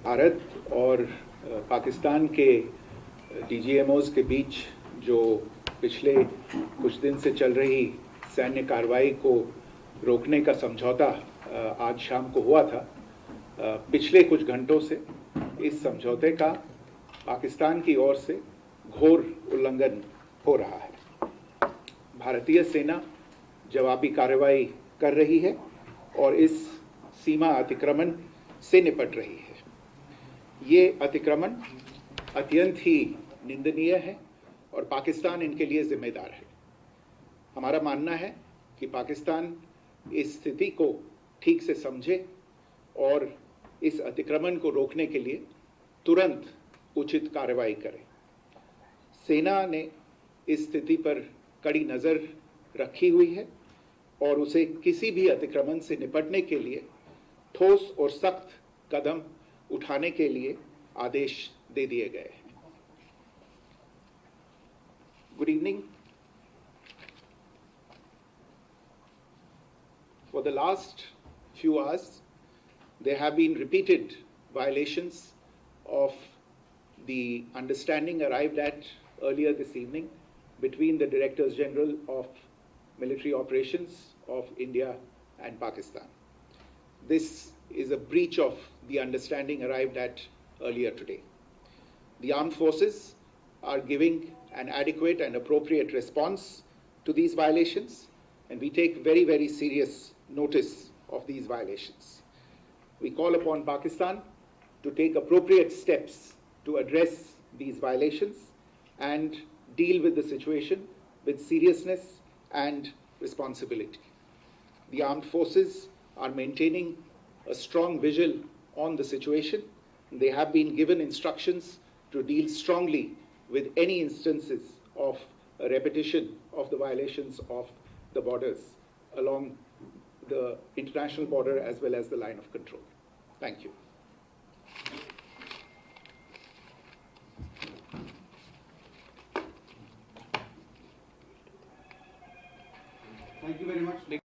भारत और पाकिस्तान के डीजीएमओज के बीच जो पिछले कुछ दिन से चल रही सैन्य कार्रवाई को रोकने का समझौता आज शाम को हुआ था। पिछले कुछ घंटों से इस समझौते का पाकिस्तान की ओर से घोर उल्लंघन हो रहा है। भारतीय सेना जवाबी कार्रवाई कर रही है और इस सीमा अतिक्रमण से निपट रही है। ये अतिक्रमण अत्यंत ही निंदनीय है और पाकिस्तान इनके लिए जिम्मेदार है। हमारा मानना है कि पाकिस्तान इस स्थिति को ठीक से समझे और इस अतिक्रमण को रोकने के लिए तुरंत उचित कार्रवाई करे। सेना ने इस स्थिति पर कड़ी नज़र रखी हुई है और उसे किसी भी अतिक्रमण से निपटने के लिए ठोस और सख्त कदम उठाने के लिए आदेश दे दिए गए हैं। Good evening. For the last few hours, there have been repeated violations of the understanding arrived at earlier this evening between the Directors General of Military Operations of India and Pakistan. This is a breach of the understanding arrived at earlier today. The armed forces are giving an adequate and appropriate response to these violations, and we take very, very serious notice of these violations. We call upon Pakistan to take appropriate steps to address these violations and deal with the situation with seriousness and responsibility. The armed forces are maintaining a strong vigil on the situation. They have been given instructions to deal strongly with any instances of a repetition of the violations of the borders along the international border as well as the line of control. Thank you. Thank you very much.